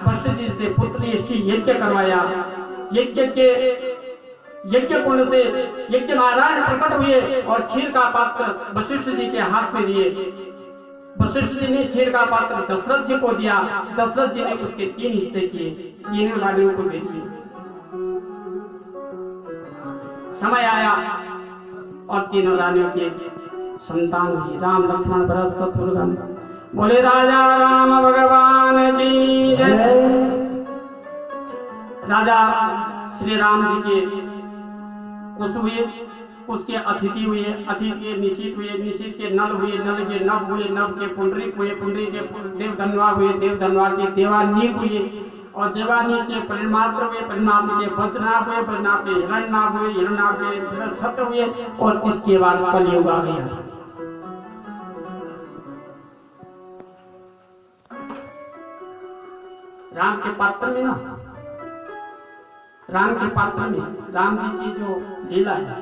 वशिष्ठ जी से पुत्री इष्टि यज्ञ करवाया। यज्ञ कुंड से यज्ञ नारायण प्रकट हुए और खीर का पात्र वशिष्ठ जी के हाथ में दिए। वशिष्ठ जी ने खीर का पात्र दशरथ जी को दिया। दशरथ जी ने उसके 3 हिस्से किए, तीनों रानियों को दे दिए। समय आया और तीनों रानियों के संतान हुई, राम लक्ष्मण भरत शत्रुघ्न। बोले राजा राम भगवान की जय। राजा श्री राम जी के कुश हुए, उसके अतिथि हुए, अतिथि के निशित हुए, निशित के नल हुए, नल के नभ हुए, नभ के पुंडरीक हुए, पुंडरीक के देवधनवा हुए, देवधनवा के देवानीक हुए और देवानीक के परिमात्र हुए, परिमात्र के वज्रनाभ हुए, वज्रनाभ के हिरण्यनाभ हुए, हिरण्यनाभ के छत्र हुए और इसके बाद कलयुग आ गया। राम के पात्र में ना, राम के पात्र में राम जी की जो लीला है,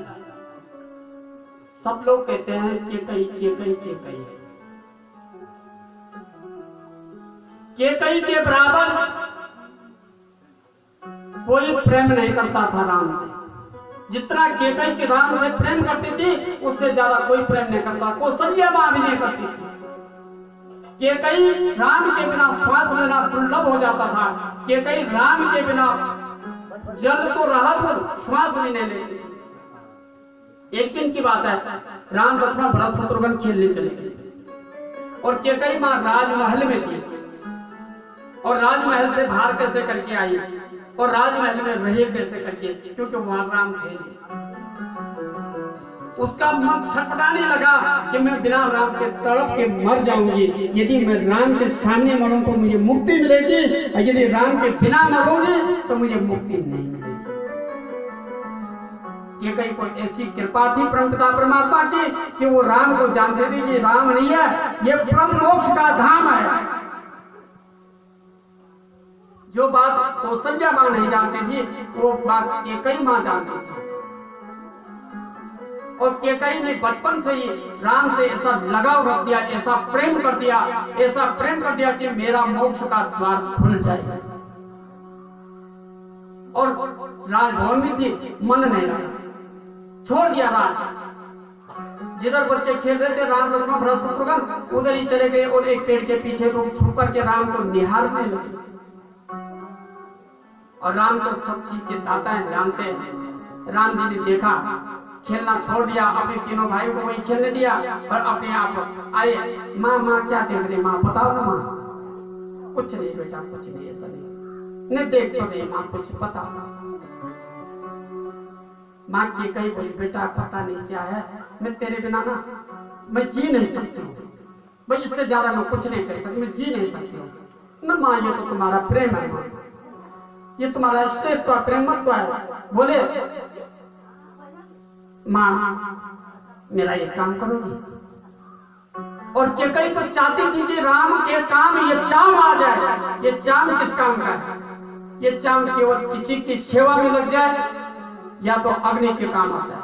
सब लोग कहते हैं के कई के बराबर कोई प्रेम नहीं करता था राम से। जितना केकई के राम से प्रेम करती थी उससे ज्यादा कोई प्रेम नहीं करता। कौशल्या मां भी नहीं करती थी। केकई राम के बिना श्वास लेना दुर्लभ हो जाता था। केकई राम के बिना जल तो रहा था, श्वास भी नहीं लेती थी। एक दिन की बात है, राम लक्ष्मण भरत शत्रुघ्न खेलने चले गए और केकई मां राजमहल में थी और राजमहल से बाहर कैसे करके आई और राजमहल में रहे कैसे करके, क्योंकि वहां राम थे नहीं। उसका मन छटपटाने लगा कि मैं बिना राम के तड़प के मर जाऊंगी। यदि मैं राम के सामने मरूं तो मुझे मुक्ति मिलेगी और यदि राम के बिना मरूंगी तो मुझे मुक्ति नहीं मिलेगी। ये कहीं को ऐसी कृपा थी परमपिता परमात्मा की कि वो राम को जानते थे कि राम नहीं है, ये परम मोक्ष का धाम है। जो बात कौशल्या मां नहीं जानती थी वो बात केकई मां जानती थी। और केकई ने बचपन से ही राम से ऐसा लगाव रख दिया, ऐसा प्रेम कर दिया कि मेरा मोक्ष का द्वार खुल जाए। और राजभवन में थी, मन नहीं लगा, छोड़ दिया राज। जिधर बच्चे खेल रहे थे राम लक्ष्मण भरत शत्रुघ्न उधर ही चले गए और एक पेड़ के पीछे लोग छुप करके राम को निहारने लगे। और राम तो सब चीज के दाता है, जानते हैं। राम जी ने देखा, खेलना छोड़ दिया, अपने तीनों भाइयों को वही खेलने दिया और अपने आप आए। माँ क्या देख रही? माँ बताओ ना माँ। कुछ नहीं बेटा, कुछ नहीं, ऐसा नहीं देख तो नहीं माँ, कुछ बताओ। माँ की कही बोली बेटा पता नहीं क्या है, मैं तेरे बिना ना मैं जी नहीं सकती हूँ भाई, इससे ज्यादा मैं कुछ नहीं कह सकती, मैं जी नहीं सकती हूँ ना माँ। ये तो तुम्हारा प्रेम है माँ, ये तुम्हारा स्नेह तो प्रेमत्व है। बोले माँ मेरा एक काम करोगी? और केकई तो चाहती थी कि राम के काम ये चाम आ जाए। ये चाम किस काम का है? ये चाम केवल किसी की सेवा में लग जाए या तो अग्नि के काम आता है।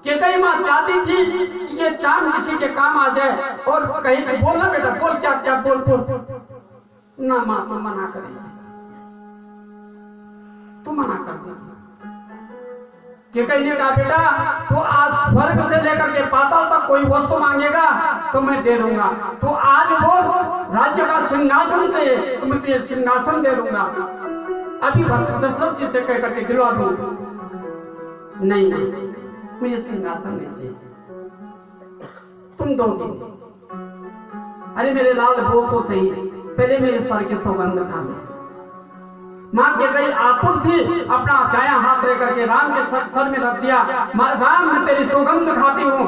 केकई मां चाहती थी कि ये चाम किसी के काम आ जाए और कहीं कि बोल ना बेटा, बोल क्या क्या बोल ना मां, तुम मना करेगी, तुम मना कर देगी। केकई ने कहा बेटा तो आज स्वर्ग से लेकर के पाताल तक कोई वस्तु मांगेगा तो मैं दे दूंगा। तो आज बोल राज्य का सिंहासन से तो मैं तुझे सिंहासन दे दूंगा। अभी दशरथ जी से कह करके दिलवा दूंगा। नहीं मुझे सिंहासन नहीं चाहिए, तुम दोगे। अरे मेरे लाल बोल तो सही, पहले मेरे सर के सौगंध खा लो। मां के गई आतुर थी, अपना दाया हाथ लेकर के राम के सर में रख दिया। राम मैं तेरी सौगंध खाती हूं,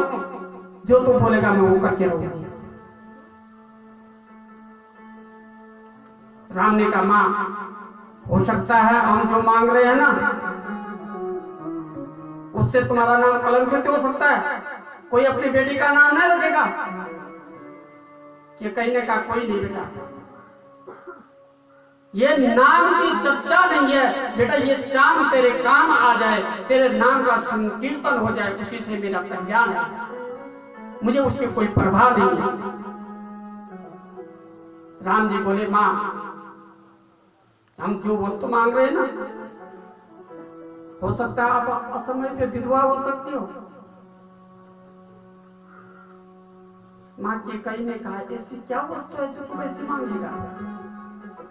जो तू बोलेगा मैं वो करके रहूंगी। राम ने कहा मां हो सकता है हम जो मांग रहे हैं ना उससे तुम्हारा नाम कलंकित हो सकता है, कोई अपनी बेटी का नाम नहीं रखेगा। कि कहीं ने कहा कोई नहीं बेटा, ये नाम की चर्चा नहीं है बेटा, ये चांद तेरे काम आ जाए, तेरे नाम का संकीर्तन हो जाए, उसी से मेरा कल्याण है, मुझे उसकी कोई परवाह नहीं है। राम जी बोले मां हम जो वस्तु मांग रहे हैं ना, हो सकता है आप असमय पे विधवा हो सकती हो। माँ के कई ने कहा, ऐसी क्या वस्तु है जो तुम ऐसी मांगेगा,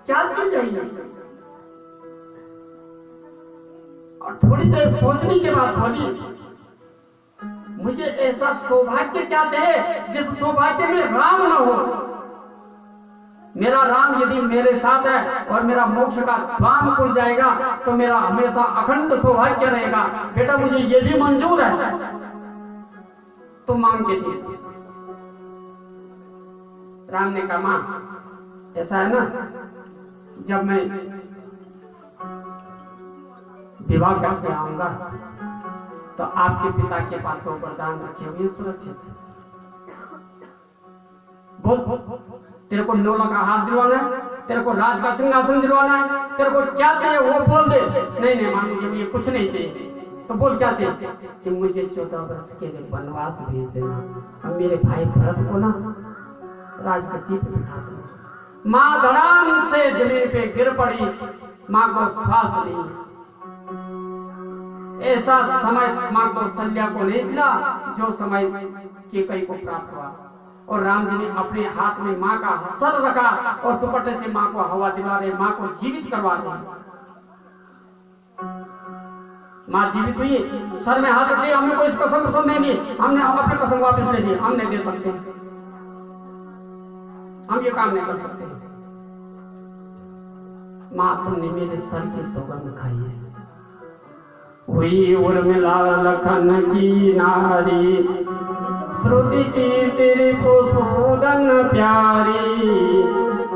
क्या चीज है ये? और थोड़ी देर सोचने के बाद बोली, मुझे ऐसा सौभाग्य क्या चाहिए जिस सौभाग्य में राम न हो। मेरा राम यदि मेरे साथ है और मेरा मोक्ष का द्वार खुल जाएगा तो मेरा हमेशा अखंड सौभाग्य रहेगा। बेटा मुझे ये भी मंजूर है, तो मांग के दे। राम ने कहा, मां ऐसा है ना, जब मैं विवाह करके आऊंगा तो आपके पिता के पास दो वरदान रखे हुए सुरक्षित। बोल तेरे को 9 लाख हार दिलवाना है, तेरे को राज का सिंहासन दिलवाना है, तेरे को क्या चाहिए वो बोल दे। नहीं मां मुझे ये कुछ नहीं चाहिए। तो बोल क्या चाहिए? कि मुझे 14 वर्ष के लिए वनवास भेज देना और मेरे भाई भरत को ना राजगद्दी पे बिठा देना। मां धड़ाम से जमीन पे गिर पड़ी, मां को श्वास ली। ऐसा समय मां कौशल्या को नहीं मिला जो समय कैकेयी को प्राप्त हुआ। और राम जी ने अपने हाथ में मां का सर रखा और दुपट्टे से मां को हवा दिला रहे, मां को जीवित करवा रहे। मां जीवित हुई, सर में हाथ रखे। हमने कोई कसम नहीं ली, हमने अपनी कसम वापस ले ली। हम नहीं दे सकते, हम ये काम नहीं कर सकते। मां तुमने मेरे सर की सौगंध खाई है। हुई उर्मिला लखन की नारी, श्रुति की तेरी पुसूदन प्यारी।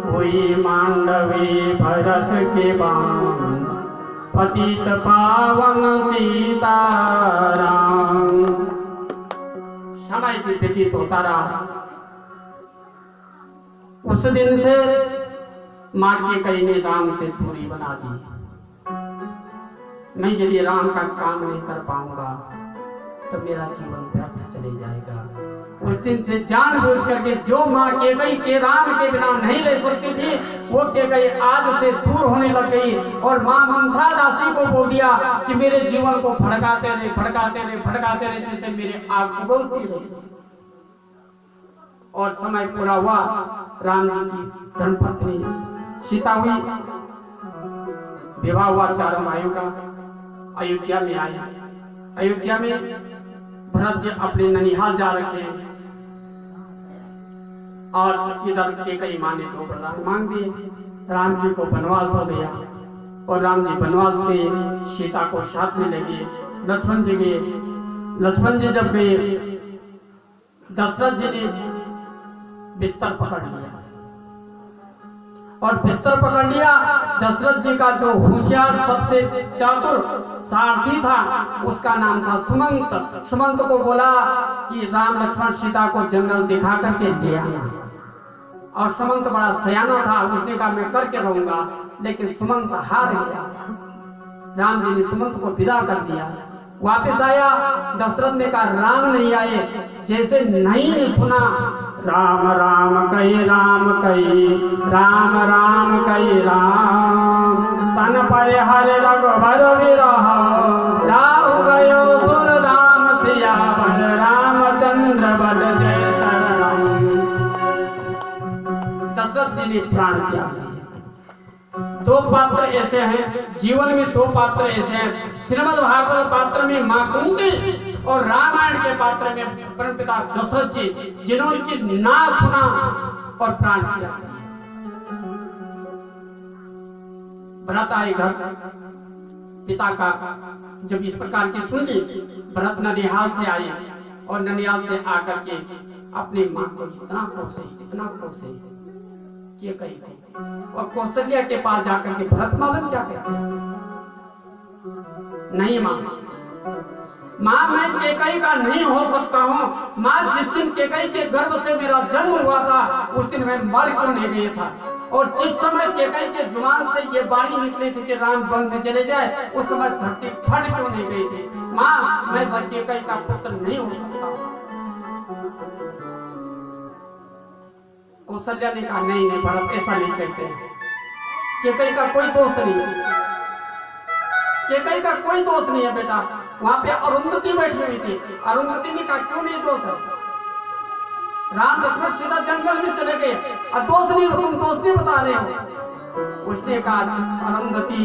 हुई मांडवी भरत के बाण, पतित पावन सीताराम। समय की व्यतीत होता रहा। उस दिन से मां कैकेयी ने राम से दूरी बना दी। मैं यदि राम का काम नहीं कर पाऊंगा तो मेरा जीवन व्यर्थ चले जाएगा। उस दिन से जानबूझ करके जो मां कैकेयी के राम के बिना नहीं रह सकती थी, वो कैकेयी आज से दूर होने लग गई। और मां मंथरा दासी को बोल दिया कि मेरे जीवन को भड़काते रहे, जिससे मेरे आग उगलती रही। और समय पूरा हुआ, राम जी की धर्मपत्नी सीता हुई, विवाह हुआ चारों भाइयों का। अयोध्या में आए। अयोध्या में भरत जी अपने ननिहाल जा रखे हैं और इधर कैकेयी मां ने 2 वरदान मांग दिए। राम जी को वनवास हो गया और राम जी वनवास गए, सीता को साथ में ले गए। लक्ष्मण जी गए। लक्ष्मण जी जब गए, दशरथ जी ने बिस्तर पकड़ लिया। और बिस्तर पकड़ लिया। दशरथ जी का जो होशियार सबसे चातुर सारथी था, उसका नाम था सुमंत। सुमंत को बोला कि राम लक्ष्मण सीता को जंगल दिखा करके ले आना। और सुमंत बड़ा सयाना था, उसने कहा मैं करके रहूंगा। लेकिन सुमंत हार गया। राम जी ने सुमंत को विदा कर दिया। वापस आया, दशरथ ने कहा राम नहीं आए। जैसे नहीं ने सुना, राम राम कही राम कही, राम राम कही राम। तन पर हर रघुबर विरह, राहु गयो सुर राम सियावर। रामचंद्र बल जय शरणम। दशरथ जी ने प्राण त्याग दिए। 2 पात्र ऐसे हैं जीवन में, 2 पात्र ऐसे हैं। श्रीमद् भागवत पात्र में मां कुंती और रामायण के पात्र में परमपिता दशरथ जी, जिन्होंने की ना सुना और प्राण त्याग दिया। भरत आए घर, पिता का जब इस प्रकार की सुन ली, भरत ननिहाल से आए और ननिहाल से आकर के अपनी मां को इतना कोसे कैकेयी को। और कौशल्या के पास जाकर के भरत मालूम क्या कहते हैं? नहीं मां मैं कैकेयी का नहीं हो सकता हूँ। मां जिस दिन कैकेयी के गर्भ से मेरा जन्म हुआ था, उस दिन मैं मर क्यों नहीं गया था? और जिस समय कैकेयी के जुबान से ये वाणी निकली थी कि राम वन में चले जाए, उस समय धरती फट क्यों नहीं गई थी? मां मैं कैकेयी का पुत्र नहीं हो सकता। कौशल्या ने कहा नहीं भरत, ऐसा नहीं कहते। केकई का कोई दोष नहीं है, केकई का कोई दोष नहीं है बेटा। वहां पे अरुंधति बैठी हुई थी, अरुंधति ने कहा क्यों नहीं दोष है? राम लक्ष्मण सीधा जंगल में चले गए और दोष नहीं, तुम दोष नहीं बता रहे हो। उसने कहा अरुंधति,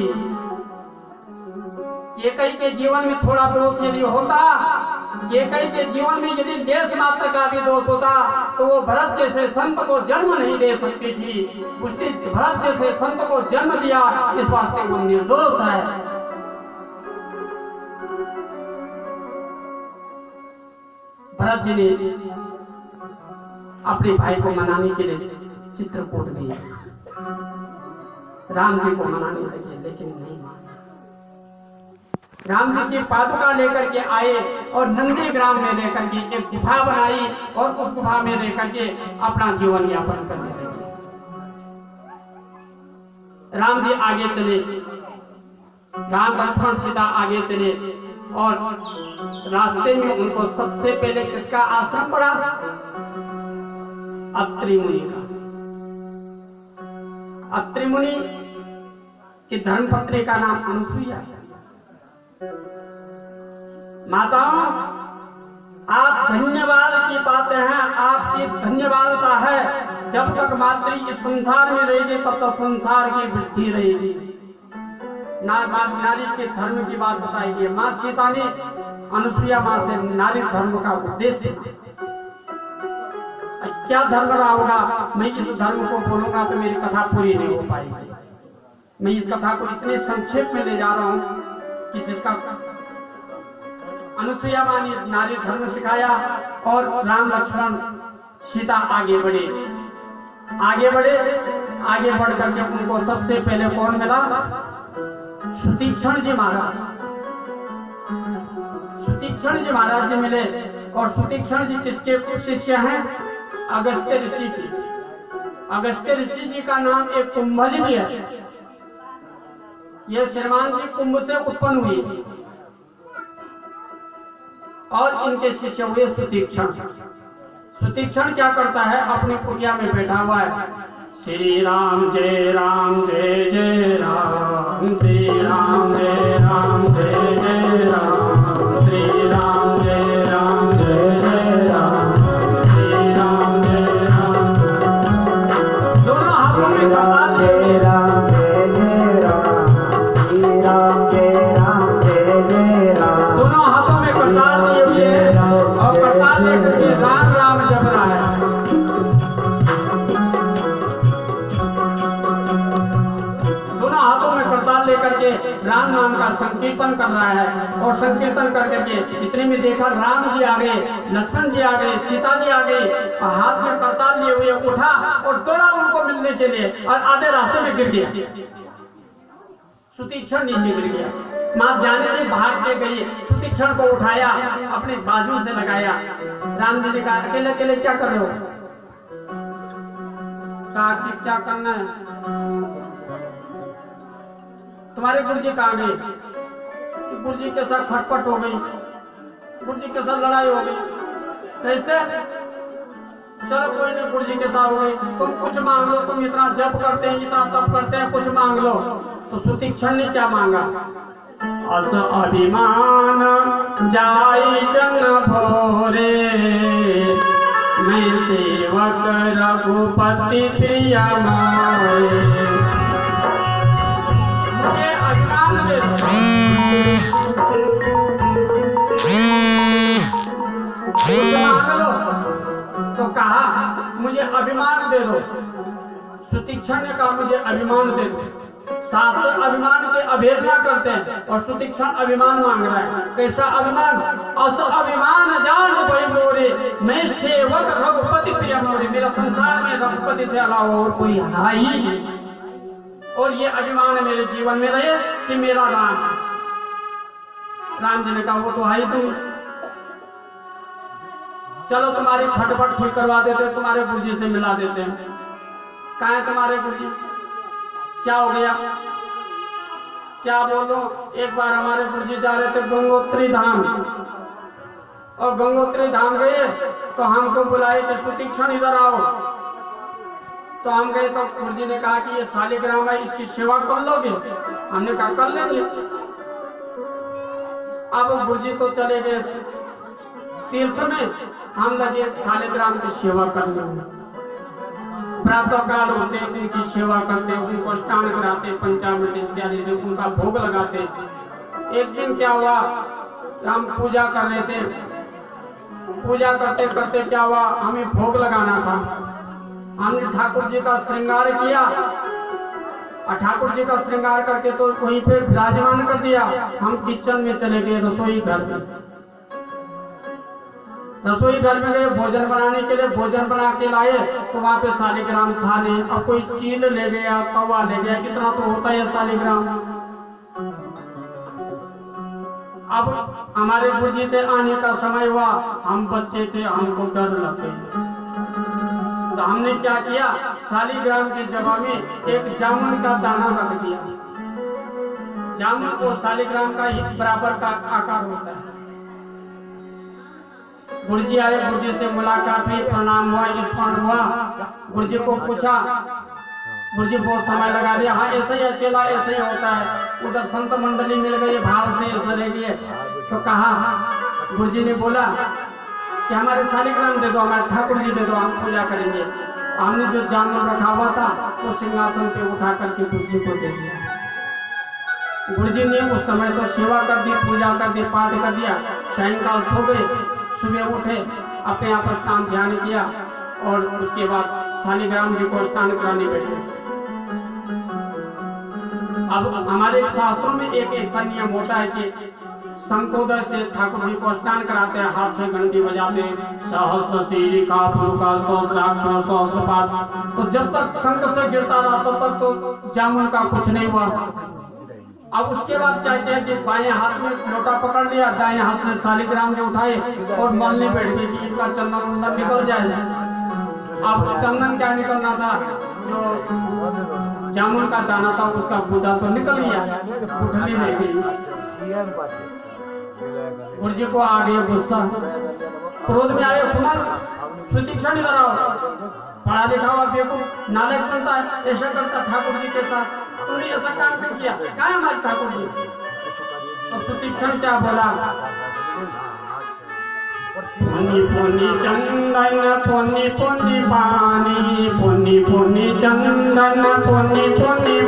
केकई के जीवन में थोड़ा दोष यदि होता, केकई के जीवन में यदि लेश मात्र का भी दोष होता तो वो भरत जैसे संत को जन्म नहीं दे सकती थी। उसने भरत जैसे संत को जन्म दिया, इस वास्ते वो निर्दोष है। भरत जी ने अपने भाई को मनाने के लिए चित्रकूट गए, राम जी को मनाने लगे लेकिन नहीं माना। राम जी की पादुका लेकर के आए और नंदी ग्राम में लेकर के एक गुफा बनाई और उस गुफा में लेकर के अपना जीवन यापन करने लगे। राम जी आगे चले, राम लक्ष्मण सीता आगे चले और रास्ते में उनको सबसे पहले किसका आश्रम पड़ा? अत्रि मुनि का। अत्रि मुनि की धर्मपत्नी का नाम अनुसुईया है। माताओं, आप धन्यवाद की पात्र हैं, आपकी धन्यवादता है। जब तक मातृ इस संसार में रहेगी तब तक संसार की वृद्धि रहेगी। नारी के धर्म की बात बताएगी। माँ सीता ने अनुसुईया माँ से नारी धर्म का उद्देश्य, क्या धर्म रहा होगा, मैं इस धर्म को बोलूंगा तो मेरी कथा पूरी नहीं हो पाएगी। मैं इस कथा को इतने संक्षेप में ले जा रहा हूं कि जिसका अनुसुईया माँ ने नारी धर्म सिखाया और राम लक्ष्मण सीता आगे बढ़े। आगे बढ़े, आगे बढ़ करके उनको सबसे पहले कौन मिला? सुतीक्षण जी महाराज। सुतीक्षण जी महाराज जी मिले और सुतीक्षण जी किसके शिष्य हैं? अगस्त्य ऋषि की। अगस्त्य ऋषि जी का नाम एक कुंभज भी है। यह श्रीमान जी कुंभ से उत्पन्न हुई और इनके शिष्य हुए सुतीक्षण। सुतीक्षण क्या करता है? अपनी कुटिया में बैठा हुआ है, श्री राम जय राम जय जय राम, श्री राम जय राम जय जय राम, श्री राम जय राम जय जय राम, श्री राम जय राम। दोनों हाथों में करताल लिए राम जय जय राम, श्री राम जय राम जय जय राम। दोनों हाथों में करताल लिए हुए और करताल लेकर के राम राम जप रहा है। लेकर के राम नाम का संकीर्तन कर रहा है और संकीर्तन कर करके इतने में देखा राम जी आ गए, लक्ष्मण जी आ गए, सीता जी आ गई और हाथ में करताल लिए हुए उठा और दौड़ा उनको मिलने के लिए और आधे रास्ते में गिर गया। सुतीक्षण नीचे गिर गया। मां जाने की भाग के गई, सुतीक्षण को उठाया, अपने बाजू से लगाया। राम जी ने कहा अकेले अकेले क्या कर रहे हो? कहा कि क्या करना है? तुम्हारे गुरुजी कहाँ गए? गुरुजी के साथ खटपट हो गई, गुरुजी के साथ लड़ाई हो गई। कैसे? चलो कोई नहीं, गुरुजी के साथ हो गई, तुम कुछ मांग लो, तुम इतना जप करते हैं, इतना तप करते हैं, कुछ मांग लो। तो सुतीक्षण ने क्या मांगा? अस अभिमान जाई जन भोरे, मैं सेवक रघुपति प्रिय मोरे। मुझे अभिमान दे दो, मांग लो। तो कहा मुझे अभिमान दे दो। सुतीक्षण ने कहा मुझे अभिमान दे दो। शास्त्र अभिमान की अवहेलना करते हैं और सुतीक्षण अभिमान मांग रहा है। कैसा अभिमान? अस अभिमान जान भई मोरे, मैं सेवक रघुपति प्रिय मोरे। मेरा संसार में रघुपति से अलावा और कोई है ही नहीं और ये अभिमान मेरे जीवन में रहे कि मेरा राम है। राम जी ने कहा वो तो है ही तुम, चलो तुम्हारी खटपट ठीक करवा देते हैं, तुम्हारे गुरुजी से मिला देते हैं। कहाँ है तुम्हारे गुरुजी? क्या हो गया? क्या बोलो? एक बार हमारे गुरुजी जा रहे थे गंगोत्री धाम और गंगोत्री धाम गए तो हमको बुलाए कि सुतीक्षण इधर आओ। तो हम गए तो गुरुजी ने कहा कि ये शालिग्राम है, इसकी सेवा कर लोगे? हमने कहा कर लेंगे। अब गुरुजी तो चले गए तीर्थ में, हम लगे शालिग्राम की सेवा करने में। प्रातः काल होते उनकी सेवा करते, उनको स्नान कराते, पंचामृत इत्यादि से उनका भोग लगाते। एक दिन क्या हुआ, हम पूजा कर रहे थे, पूजा करते करते क्या हुआ, हमें भोग लगाना था। हमने ठाकुर जी का श्रृंगार किया और ठाकुर जी का श्रृंगार करके तो वहीं पे विराजमान कर दिया। हम किचन में चले गए, रसोई घर में। रसोई घर में गए भोजन बनाने के लिए, भोजन बना के लाए तो वहां पे शालिग्राम था नहीं। अब कोई चील ले गया, तवा ले गया, कितना तो होता है शालिग्राम। अब हमारे गुरुजी के आने का समय हुआ, हम बच्चे थे, हमको डर लग गई। तो हमने क्या किया, शालिग्राम की जगह में एक जामुन का दाना रख दिया। जामुन को शालिग्राम का ही बराबर का आकार होता है। गुरुजी आए, गुरुजी से मुलाकात हुई, प्रणाम हुआ, स्मरण हुआ। गुरुजी को पूछा, गुरुजी बहुत समय लगा दिया। हाँ ऐसा ही अकेला ऐसा ही होता है। उधर संत मंडली मिल गई, भाव से ऐसा ले गए। तो कहा, गुरुजी ने बोला कि हमारे शालिग्राम दे दो, हमारे ठाकुर जी दे दो, हम पूजा करेंगे। हमने जो जामुन रखा हुआ था वो सिंहासन पे उठा करके गुरुजी को दे दिया। गुरुजी ने उस समय तो सेवा कर दी, पूजा कर दी, पाठ कर दिया। सायंकाल सो गए, सुबह उठे, अपने आप स्नान ध्यान किया और उसके बाद शालिग्राम जी को स्नान कराने बैठे। अब हमारे शास्त्रों में एक ऐसा नियम होता है कि शंखोदय से ठाकुर जी को स्नान कराते हैं, हाथ से घंटी बजाते, सहस्त्र शीलिका फुलका सहस्राक्ष सहस्त्रपाद। तो जब तक शंख से गिरता रहा तब तक तो जामुन का कुछ नहीं हुआ। अब उसके बाद क्या किया कि बाएं हाथ में लोटा पकड़ लिया, दाएं हाथ से शालिग्राम जी उठाए और मलने बैठ गए कि इनका चंदन उंदन निकल जाए। अब चंदन क्या निकलना था, जो जामुन का दाना था उसका बूंदा तो निकल गया, उठली नहीं गई। गुरुजी को आ गया गुस्सा, क्रोध में आए, सुना प्रतीक्षा नहीं कराओ, पढ़ा लिखा हुआ बेवकूफ नालायक बनता है, ऐसा करता ठाकुर जी के साथ, तुमने ऐसा काम क्यों किया? क्या है हमारे ठाकुर जी? तो प्रतीक्षण क्या बोला, पुन्नी पुन्नी चंदन पुन्नी पुन्नी पानी, पुन्नी पुन्नी चंदन पुन्नी पुन्नी